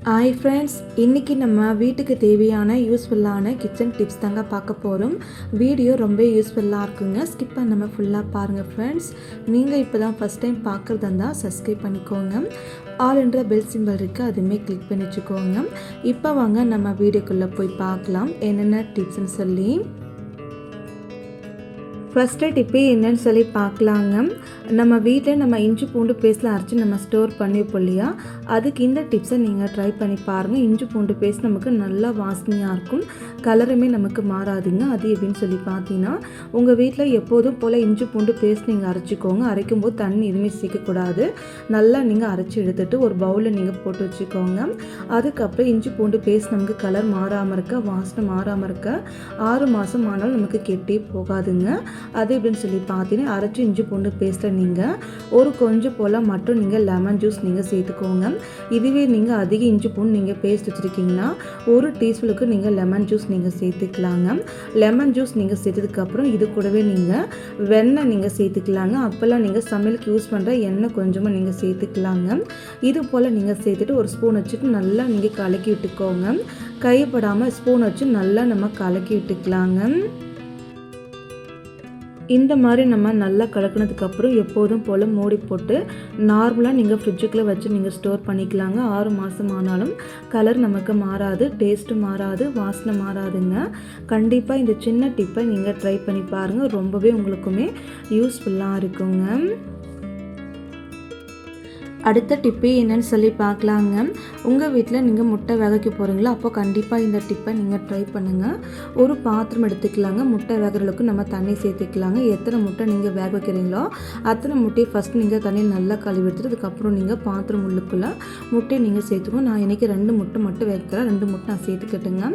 Hi friends, இன்றைக்கி நம்ம வீட்டுக்கு தேவையான யூஸ்ஃபுல்லான கிச்சன் டிப்ஸ் தாங்க பார்க்க போகிறோம். வீடியோ ரொம்ப யூஸ்ஃபுல்லாக இருக்குங்க. ஸ்கிப் பண்ணாமல் ஃபுல்லாக பாருங்கள் ஃப்ரெண்ட்ஸ். நீங்கள் இப்போ தான் ஃபஸ்ட் டைம் பார்க்குறதா இருந்தால் சப்ஸ்கிரைப் பண்ணிக்கோங்க. ஆல்ன்ற பெல் சிம்பிள் இருக்குது, அதுவுமே கிளிக் பண்ணி வச்சுக்கோங்க. இப்போ வாங்க நம்ம வீடியோக்குள்ளே போய் பார்க்கலாம் என்னென்ன டிப்ஸ்ன்னு சொல்லி. ஃபஸ்ட்டு டிப்பு என்னன்னு சொல்லி பார்க்கலாங்க. நம்ம வீட்டில் நம்ம இஞ்சி பூண்டு பேஸ்ட்டில் அரைச்சி நம்ம ஸ்டோர் பண்ணிப்போம் இல்லையா, அதுக்கு இந்த டிப்ஸை நீங்கள் ட்ரை பண்ணி பாருங்கள். இஞ்சி பூண்டு பேஸ்ட் நமக்கு நல்லா வாசனையாக இருக்கும், கலருமே நமக்கு மாறாதுங்க. அது எப்படின்னு சொல்லி பார்த்தீங்கன்னா, உங்கள் வீட்டில் எப்போதும் போல் இஞ்சி பூண்டு பேஸ்ட் நீங்கள் அரைச்சிக்கோங்க. அரைக்கும்போது தண்ணி எதுவுமே சேர்க்கக்கூடாது. நல்லா நீங்கள் அரைச்சி எடுத்துகிட்டு ஒரு பவுலில் நீங்கள் போட்டு வச்சுக்கோங்க. அதுக்கப்புறம் இஞ்சி பூண்டு பேஸ்ட் நமக்கு கலர் மாறாமல் இருக்க, வாசனை மாறாமல் இருக்க 6 மாதம் ஆனாலும் நமக்கு கெட்டே போகாதுங்க. அது எப்படின்னு சொல்லி பார்த்தீங்கன்னா, அரைச்சி இஞ்சி பூண்டு பேஸ்ட்டில் நீங்கள் ஒரு கொஞ்சம் போல் மட்டும் நீங்கள் லெமன் ஜூஸ் நீங்கள் சேர்த்துக்கோங்க. இதுவே நீங்கள் அதிக இஞ்சி பூண்டு நீங்கள் பேஸ்ட் வச்சுருக்கீங்கன்னா 1 டீஸ்பூனுக்கு நீங்கள் லெமன் ஜூஸ் நீங்கள் சேர்த்துக்கலாங்க. லெமன் ஜூஸ் நீங்கள் சேர்த்ததுக்கப்புறம் இது கூடவே நீங்கள் வெண்ணெய் நீங்கள் சேர்த்துக்கலாங்க. அப்போல்லாம் நீங்கள் சமையலுக்கு யூஸ் பண்ணுற எண்ணெய் கொஞ்சமாக நீங்கள் சேர்த்துக்கலாங்க. இது போல் நீங்கள் சேர்த்துட்டு ஒரு ஸ்பூன் வச்சுட்டு நல்லா நீங்கள் கலக்கி விட்டுக்கோங்க. கைப்படாமல் ஸ்பூன் வச்சு நல்லா நம்ம கலக்கி விட்டுக்கலாங்க. இந்த மாதிரி நம்ம நல்லா கலக்கினதுக்கப்புறம் எப்போதும் போல் மூடி போட்டு நார்மலாக நீங்கள் ஃப்ரிட்ஜுக்குள்ளே வச்சு நீங்கள் ஸ்டோர் பண்ணிக்கலாங்க. 6 மாதம் ஆனாலும் கலர் நமக்கு மாறாது, டேஸ்ட்டு மாறாது, வாசனை மாறாதுங்க. கண்டிப்பாக இந்த சின்ன டிப்பை நீங்கள் ட்ரை பண்ணி பாருங்கள். ரொம்பவே உங்களுக்குமே யூஸ்ஃபுல்லாக இருக்குங்க. அடுத்த டிப்பு என்னன்னு சொல்லி பார்க்கலாங்க. உங்கள் வீட்டில் நீங்கள் முட்டை வேக போகிறீங்களா, அப்போ கண்டிப்பாக இந்த டிப்பை நீங்கள் ட்ரை பண்ணுங்கள். ஒரு பாத்திரம் எடுத்துக்கலாங்க. முட்டை வேகிறதுக்கு நம்ம தண்ணி சேர்த்துக்கலாங்க. எத்தனை முட்டை நீங்கள் வேக வைக்கிறீங்களோ அத்தனை முட்டையை ஃபஸ்ட் நீங்கள் தண்ணி நல்லா கழுவி எடுத்துட்டு அதுக்கப்புறம் நீங்கள் பாத்திரம் உள்ளுக்குள்ளே முட்டையை நீங்கள் சேர்த்துக்கணும். நான் இன்றைக்கி 2 முட்டை மட்டும் வைக்கிறேன். 2 முட்டை நான் சேர்த்துக்கிட்டுங்க.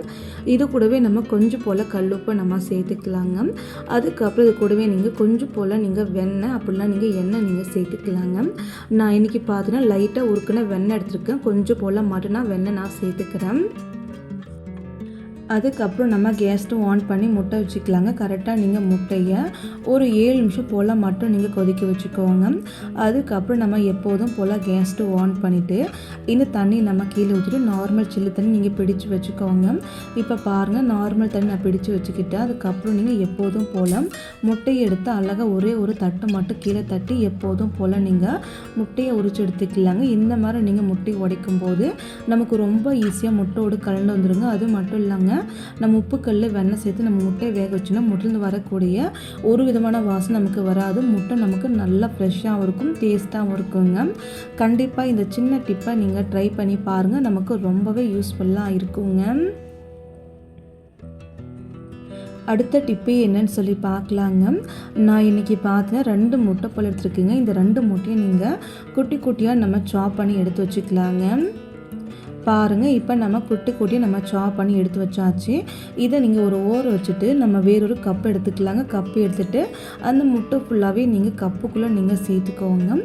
இது கூடவே நம்ம கொஞ்சம் போல் கல்லுப்பை நம்ம சேர்த்துக்கலாங்க. அதுக்கப்புறம் இது கூடவே நீங்கள் கொஞ்சம் போல் நீங்கள் வெண்ணெய் அப்படிலாம் நீங்கள் எண்ணெய் நீங்கள் சேர்த்துக்கலாங்க. நான் இன்றைக்கி பார்த்தீங்கன்னா லைட்டாக உருக்குன வெண்ணெய் எடுத்துருக்கேன். கொஞ்சம் போல் மட்டும் நான் வெண்ணெய் நான் சேர்த்துக்கிறேன். அதுக்கப்புறம் நம்ம கேஸ் ஸ்டவ் ஆன் பண்ணி முட்டை வச்சுக்கலாங்க. கரெக்டாக நீங்கள் முட்டையை ஒரு 7 நிமிஷம் போல் மட்டும் நீங்கள் கொதிக்க வச்சுக்கோங்க. அதுக்கப்புறம் நம்ம எப்போதும் போல் கேஸ் ஸ்டவ் ஆன் பண்ணிவிட்டு இந்த தண்ணி நம்ம கீழே ஊற்றிட்டு நார்மல் சில்லு தண்ணி நீங்கள் பிடிச்சி வச்சுக்கோங்க. இப்போ பாருங்கள், நார்மல் தண்ணி நான் பிடிச்சி வச்சுக்கிட்டேன். அதுக்கப்புறம் நீங்கள் எப்போதும் போல் முட்டையை எடுத்து அழகாக ஒரே ஒரு தட்டு மட்டும் கீழே தட்டி எப்போதும் போல் நீங்கள் முட்டையை உரிச்சு எடுத்துக்கலாங்க. இந்த மாதிரி நீங்கள் முட்டையை உடைக்கும் போது நமக்கு ரொம்ப ஈஸியாக முட்டையோடு கலந்து வந்துடுங்க. அது மட்டும் இல்லைங்க, நம்ம உப்புக்கல்ல வெண்ணெய் சேர்த்து நம்ம முட்டையை வேக வச்சோன்னா முட்டையிலிருந்து வரக்கூடிய ஒரு விதமான வாசனை நமக்கு வராது. முட்டை நமக்கு நல்லா ஃப்ரெஷ்ஷாகவும் இருக்கும், டேஸ்ட்டாகவும் இருக்குங்க. கண்டிப்பாக இந்த சின்ன டிப்பை நீங்கள் ட்ரை பண்ணி பாருங்கள். நமக்கு ரொம்பவே யூஸ்ஃபுல்லாக இருக்குங்க. அடுத்த டிப்பு என்னன்னு சொல்லி பார்க்கலாங்க. நான் இன்றைக்கி பார்த்தேன் 2 முட்டை போல் எடுத்துருக்கீங்க. இந்த 2 முட்டையை நீங்கள் குட்டி குட்டியாக நம்ம சாப் பண்ணி எடுத்து வச்சுக்கலாங்க. பாருங்கள், இப்போ நம்ம குட்டி குட்டியாக நம்ம சாப் பண்ணி எடுத்து வச்சாச்சு. இதை நீங்கள் ஒரு ஓர வச்சுட்டு நம்ம வேறொரு கப் எடுத்துக்கலாங்க. கப்பு எடுத்துகிட்டு அந்த முட்டை ஃபுல்லாகவே நீங்கள் கப்புக்குள்ளே நீங்கள் சேர்த்துக்கோங்க.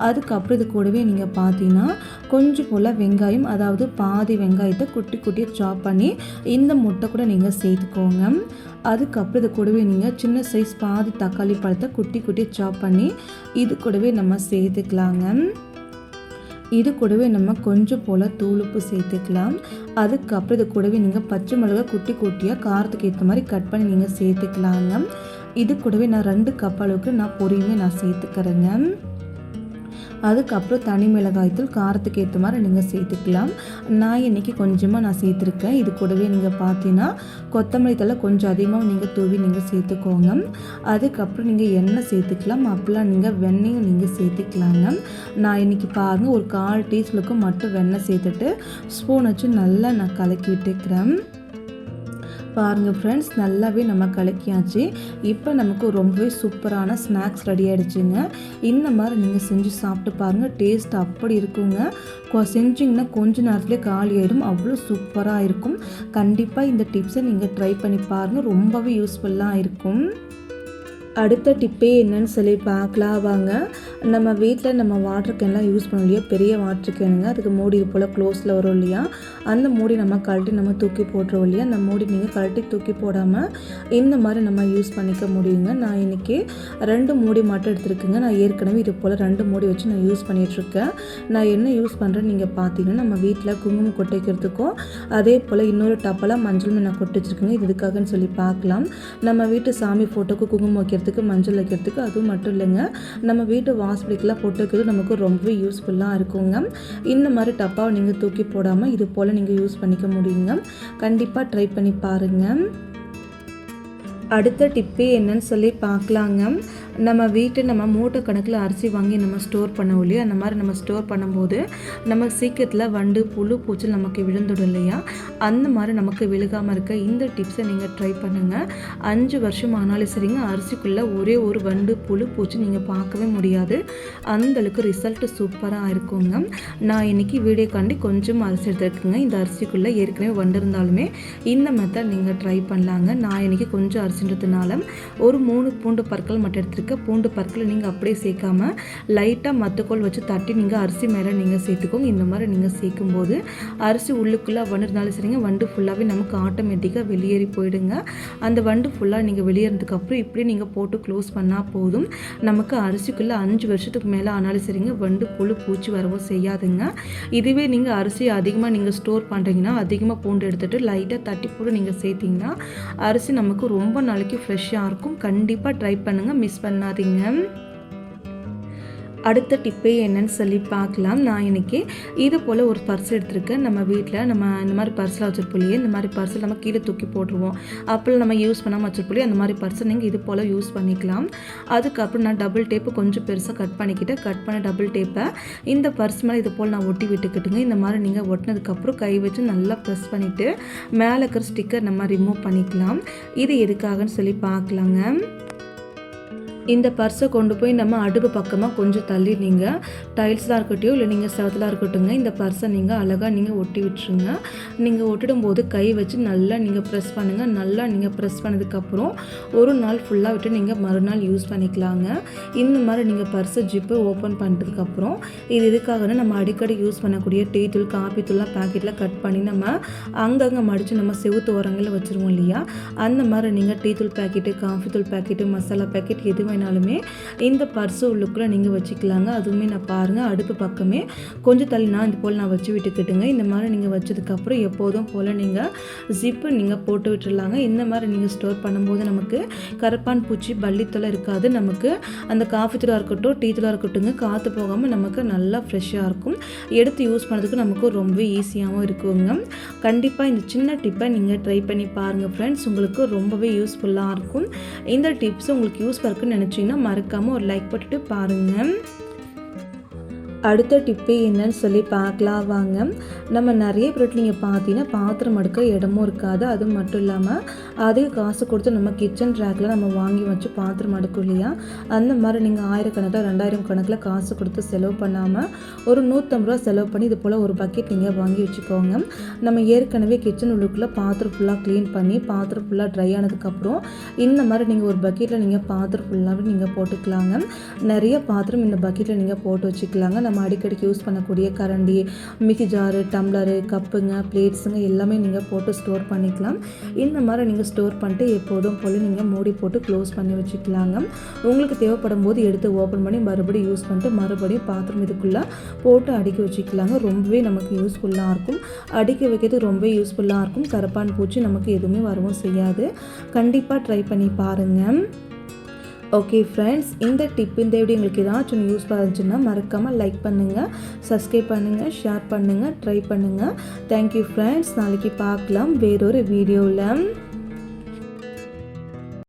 அதுக்கப்புறம் இது கூடவே நீங்கள் பார்த்தீங்கன்னா கொஞ்சம் போல் வெங்காயம், அதாவது பாதி வெங்காயத்தை குட்டி குட்டியாக சாப் பண்ணி இந்த முட்டை கூட நீங்கள் சேர்த்துக்கோங்க. அதுக்கப்புறம் இது கூடவே நீங்கள் சின்ன சைஸ் பாதி தக்காளி பழத்தை குட்டி குட்டியாக சாப் பண்ணி இது கூடவே நம்ம சேர்த்துக்கலாங்க. இது கூடவே நம்ம கொஞ்சம் போல் தூளுப்பு சேர்த்துக்கலாம். அதுக்கப்புறம் இது கூடவே நீங்கள் பச்சை மிளகாய் குட்டி குட்டியாக காரத்துக்கு ஏற்ற மாதிரி கட் பண்ணி நீங்கள் சேர்த்துக்கலாங்க. இது கூடவே நான் 2 கப் அளவுக்கு நான் பொரியுமே நான் சேர்த்துக்கிறேங்க. அதுக்கப்புறம் தனி மிளகாய்த்தூள் காரத்துக்கு ஏற்ற மாதிரி நீங்கள் சேர்த்துக்கலாம். நான் இன்றைக்கி கொஞ்சமாக நான் சேர்த்துருக்கேன். இது கூடவே நீங்கள் பார்த்தீங்கன்னா கொத்தமல்லி தழை கொஞ்சம் அதிகமாக நீங்கள் தூவி நீங்கள் சேர்த்துக்கோங்க. அதுக்கப்புறம் நீங்கள் எண்ணெய் சேர்த்துக்கலாம். அப்போலாம் நீங்கள் வெண்ணெயும் நீங்கள் சேர்த்துக்கலாங்க. நான் இன்றைக்கி பாருங்கள் ஒரு 1/4 டீஸ்பூனுக்கு மட்டும் வெண்ணெய் சேர்த்துட்டு ஸ்பூன் வச்சு நல்லா நான் கலக்கி விட்டுக்கிறேன். பாருங்கள் ஃப்ரெண்ட்ஸ், நல்லாவே நம்ம கலக்கியாச்சு. இப்போ நமக்கு ரொம்பவே சூப்பரான ஸ்நாக்ஸ் ரெடி ஆகிடுச்சுங்க. இந்த மாதிரி நீங்கள் செஞ்சு சாப்பிட்டு பாருங்கள், டேஸ்ட் அப்படி இருக்குங்க. செஞ்சிங்கன்னா கொஞ்ச நேரத்துலேயே காலி ஆகிடும், அவ்வளோ சூப்பராக இருக்கும். கண்டிப்பாக இந்த டிப்ஸை நீங்கள் ட்ரை பண்ணி பாருங்கள், ரொம்பவே யூஸ்ஃபுல்லாக இருக்கும். அடுத்த டிப்பே என்னன்னு சொல்லி பார்க்கலாம் வாங்க. நம்ம வீட்டில் நம்ம வாட்டர் கேன்லாம் யூஸ் பண்ணோம் இல்லையா, பெரிய வாட்டர் கேனுங்க, அதுக்கு மூடி இது போல் க்ளோஸில் வரும் இல்லையா, அந்த மூடி நம்ம கழட்டி நம்ம தூக்கி போட்டுருவோம் இல்லையா, அந்த மூடி நீங்கள் கழட்டி தூக்கி போடாமல் இந்த மாதிரி நம்ம யூஸ் பண்ணிக்க முடியுங்க. நான் இன்றைக்கி 2 மூடி மட்டும் எடுத்துருக்குங்க. நான் ஏற்கனவே இது போல் 2 மூடி வச்சு நான் யூஸ் பண்ணிகிட்ருக்கேன். நான் என்ன யூஸ் பண்ணுறேன்னு நீங்கள் பார்த்தீங்கன்னா, நம்ம வீட்டில் குங்குமம் கொட்டை வைக்கிறதுக்கும் அதே போல் இன்னொரு டப்பெல்லாம் மஞ்சள் நான் கொட்டி வச்சுருக்கேங்க. இது எதுக்காகன்னு சொல்லி பார்க்கலாம். நம்ம வீட்டு சாமி ஃபோட்டோக்கு குங்குமம் வைக்கிறதுக்கு, மஞ்சள் வைக்கிறதுக்கு, அதுவும் மட்டும் இல்லைங்க, நம்ம வீட்டு வாசப்படிக்கெல்லாம் போட்டு வைக்கிறது நமக்கு ரொம்பவே யூஸ்ஃபுல்லாக இருக்குங்க. இந்த மாதிரி டப்பாவை நீங்கள் தூக்கி போடாமல் இது போல் நீங்கள் யூஸ் பண்ணிக்க முடியுங்க. கண்டிப்பாக ட்ரை பண்ணி பாருங்கள். அடுத்த டிப்பே என்னன்னு சொல்லி பார்க்கலாங்க. நம்ம வீட்டு நம்ம மூட்டை கணக்கில் அரிசி வாங்கி நம்ம ஸ்டோர் பண்ணுவோம் இல்லையா, அந்த மாதிரி நம்ம ஸ்டோர் பண்ணும்போது நம்ம சீக்கிரத்தில் வண்டு புழு பூச்சி நமக்கு விழுந்துடும் இல்லையா, அந்த மாதிரி நமக்கு விழுகாமல் இருக்க இந்த டிப்ஸை நீங்கள் ட்ரை பண்ணுங்கள். 5 வருஷம் ஆனாலும் சரிங்க, அரிசிக்குள்ளே ஒரே ஒரு வண்டு புழு பூச்சி நீங்கள் பார்க்கவே முடியாது. அந்தளவுக்கு ரிசல்ட்டு சூப்பராக இருக்குங்க. நான் இன்றைக்கி வீடியோ காண்டி கொஞ்சம் அரிசி எடுத்துருக்குங்க. இந்த அரிசிக்குள்ளே ஏற்கனவே வண்டு இருந்தாலுமே இந்த மெத்தட் நீங்கள் ட்ரை பண்ணலாங்க. நான் இன்றைக்கி கொஞ்சம் அரிசின்றதுனால ஒரு 3 பூண்டு பற்கள் மட்டும் எடுத்துருக்கேன். பூண்டு பற்களை நீங்கள் அப்படியே சேர்க்காம லைட்டாக மத்துக்கோல் வச்சு தட்டி நீங்கள் அரிசி மேலே நீங்கள் சேர்த்துக்கோங்க. இந்த மாதிரி நீங்கள் சேர்க்கும்போது அரிசி உள்ளுக்குள்ளே வண்டு இருந்தாலும் சரிங்க, வண்டு ஃபுல்லாகவே நமக்கு ஆட்டோமேட்டிக்காக வெளியேறி போயிடுங்க. அந்த வண்டு ஃபுல்லாக நீங்கள் வெளியேறதுக்கப்புறம் இப்படி நீங்கள் போட்டு க்ளோஸ் பண்ணால் போதும். நமக்கு அரிசிக்குள்ளே 5 வருஷத்துக்கு மேலே ஆனாலும் சரிங்க, வண்டு புழு பூச்சி வரவும் செய்யாதுங்க. இதுவே நீங்கள் அரிசி அதிகமாக நீங்கள் ஸ்டோர் பண்ணுறீங்கன்னா, அதிகமாக பூண்டு எடுத்துகிட்டு லைட்டாக தட்டி போட்டு நீங்கள் சேர்த்திங்கன்னா அரிசி நமக்கு ரொம்ப நாளைக்கு ஃப்ரெஷ்ஷாக இருக்கும். கண்டிப்பாக ட்ரை பண்ணுங்கள், மிஸ் பண்ணாதீங்க. அடுத்த டிப்பே என்னன்னு சொல்லி பார்க்கலாம். நான் இன்றைக்கி இது போல் ஒரு பர்ஸ் எடுத்துருக்கேன். நம்ம வீட்டில் நம்ம இந்த மாதிரி பர்ஸில் வச்சுருப்போம் இல்லையே, இந்த மாதிரி பர்ஸில் நம்ம கீழே தூக்கி போட்டுருவோம், அப்போ நம்ம யூஸ் பண்ணாமல் வச்சுருப்போம் இல்லையா, அந்த மாதிரி பர்ஸை நீங்கள் இது போல் யூஸ் பண்ணிக்கலாம். அதுக்கப்புறம் நான் டபுள் டேப்பு கொஞ்சம் பெருசாக கட் பண்ணிக்கிட்டேன். கட் பண்ண டபுள் டேப்பை இந்த பர்ஸ் மேலே இது போல் நான் ஒட்டி விட்டுக்கிட்டுங்க. இந்த மாதிரி நீங்கள் ஒட்டினதுக்கப்புறம் கை வச்சு நல்லா ப்ரெஸ் பண்ணிவிட்டு மேலே இருக்கிற ஸ்டிக்கர் நம்ம ரிமூவ் பண்ணிக்கலாம். இது எதுக்காகன்னு சொல்லி பார்க்கலாங்க. இந்த பர்ஸை கொண்டு போய் நம்ம அடுப்பு பக்கமாக கொஞ்சம் தள்ளி நீங்கள் டைல்ஸ்லாம் இருக்கட்டும் இல்லை நீங்கள் செவத்தலாம் இருக்கட்டுங்க, இந்த பர்ஸை நீங்கள் அழகாக நீங்கள் ஒட்டி விட்டுருங்க. நீங்கள் ஒட்டிடும்போது கை வச்சு நல்லா நீங்கள் ப்ரெஸ் பண்ணுங்கள். நல்லா நீங்கள் ப்ரெஸ் பண்ணதுக்கப்புறம் ஒரு நாள் ஃபுல்லாக விட்டு நீங்கள் மறுநாள் யூஸ் பண்ணிக்கலாங்க. இந்த மாதிரி நீங்கள் பர்ஸை ஜிப்பை ஓப்பன் பண்ணுறதுக்கப்புறம் இது எதுக்காகனா, நம்ம அடிக்கடி யூஸ் பண்ணக்கூடிய டீ தூள் காப்பி தூள்லாம் பேக்கெட்டில் கட் பண்ணி நம்ம அங்கங்கே மடித்து நம்ம செவுத்து ஓரங்களில் வச்சுருவோம் இல்லையா, அந்த மாதிரி நீங்கள் டீ தூள் பேக்கெட்டு, காஃபி தூள் பேக்கெட்டு, மசாலா பேக்கெட் எதுவும் வேணாலுமே இந்த பர்ஸு உள்ளுக்குள்ளே நீங்கள் வச்சுக்கலாங்க. அதுவுமே நான் பாருங்கள் அடுப்பு பக்கமே கொஞ்சம் தள்ளி இது போல் நான் வச்சு விட்டுக்கிட்டுங்க. இந்த மாதிரி நீங்கள் வச்சதுக்கப்புறம் எப்போதும் போல் நீங்கள் ஜிப்பு நீங்கள் போட்டு விட்டுடலாங்க. இந்த மாதிரி நீங்கள் ஸ்டோர் பண்ணும்போது நமக்கு கரப்பான் பூச்சி பள்ளித்தொலை இருக்காது. நமக்கு அந்த காஃபி தூளாக இருக்கட்டும் டீ தூளாக இருக்கட்டுங்க, காற்று போகாமல் நமக்கு நல்லா ஃப்ரெஷ்ஷாக இருக்கும். எடுத்து யூஸ் பண்ணுறதுக்கு நமக்கு ரொம்ப ஈஸியாகவும் இருக்குங்க. கண்டிப்பாக இந்த சின்ன டிப்பை நீங்கள் ட்ரை பண்ணி பாருங்கள் ஃப்ரெண்ட்ஸ், உங்களுக்கு ரொம்பவே யூஸ்ஃபுல்லாக இருக்கும். இந்த டிப்ஸ் உங்களுக்கு யூஸ்ஃபுல்லாக இருக்குன்னு நினச்சிங்கன்னா மறக்காமல் ஒரு லைக் போட்டுட்டு பாருங்கள். அடுத்த டிப்பே என்னன்னு சொல்லி பார்க்கலாம் வாங்க. நம்ம நிறைய பொருட்கள் நீங்கள் பார்த்தீங்கன்னா பாத்திரம் அடுக்க இடமும் இருக்காது. அது மட்டும் இல்லாமல் அதிக காசு கொடுத்து நம்ம கிச்சன் ட்ராக்கில் நம்ம வாங்கி வச்சு பாத்திரம் அடுக்கும் இல்லையா, அந்த மாதிரி நீங்கள் 1000 கணக்கில் 2000 கணக்கில் காசு கொடுத்து செலவு பண்ணாமல் ஒரு 150 ரூபா செலவு பண்ணி இது போல் ஒரு பக்கெட் நீங்கள் வாங்கி வச்சுக்கோங்க. நம்ம ஏற்கனவே கிச்சன் உள்ளுக்குள்ளே பாத்திரம் ஃபுல்லாக க்ளீன் பண்ணி பாத்திரம் ஃபுல்லாக ட்ரை ஆனதுக்கப்புறம் இந்த மாதிரி நீங்கள் ஒரு பக்கெட்டில் நீங்கள் பாத்திரம் ஃபுல்லாகவே நீங்கள் போட்டுக்கலாங்க. நிறைய பாத்திரம் இந்த பக்கெட்டில் நீங்கள் போட்டு வச்சுக்கலாங்க. நம்ம அடிக்கடிக்கு யூஸ் பண்ணக்கூடிய கரண்டி, மிக்ஸி ஜாரு, டம்ளரு, கப்புங்க, பிளேட்ஸுங்க எல்லாமே நீங்கள் போட்டு ஸ்டோர் பண்ணிக்கலாம். இந்த மாதிரி நீங்கள் ஸ்டோர் பண்ணிட்டு எப்போதும் போல் நீங்கள் மூடி போட்டு க்ளோஸ் பண்ணி வச்சுக்கலாங்க. உங்களுக்கு தேவைப்படும் போது எடுத்து ஓப்பன் பண்ணி மறுபடியும் யூஸ் பண்ணிட்டு மறுபடியும் பாத்திரம் இதுக்குள்ளே போட்டு அடுக்கி வச்சுக்கலாங்க. ரொம்பவே நமக்கு யூஸ்ஃபுல்லாக இருக்கும். அடுக்கி வைக்கிறது ரொம்பவே யூஸ்ஃபுல்லாக இருக்கும். கரப்பான் பூச்சி நமக்கு எதுவுமே வரவும் செய்யாது. கண்டிப்பாக ட்ரை பண்ணி பாருங்கள். ஓகே ஃப்ரெண்ட்ஸ், இந்த டிப் இந்த வீடியோ உங்களுக்கு ஏதாச்சும் யூஸ்ஃபுல்லாக இருந்துச்சுன்னா மறக்காமல் லைக் பண்ணுங்கள், சப்ஸ்கிரைப் பண்ணுங்கள், ஷேர் பண்ணுங்கள், ட்ரை பண்ணுங்கள். Thank you friends. நாளைக்கு பார்க்கலாம் வேறொரு வீடியோவில்.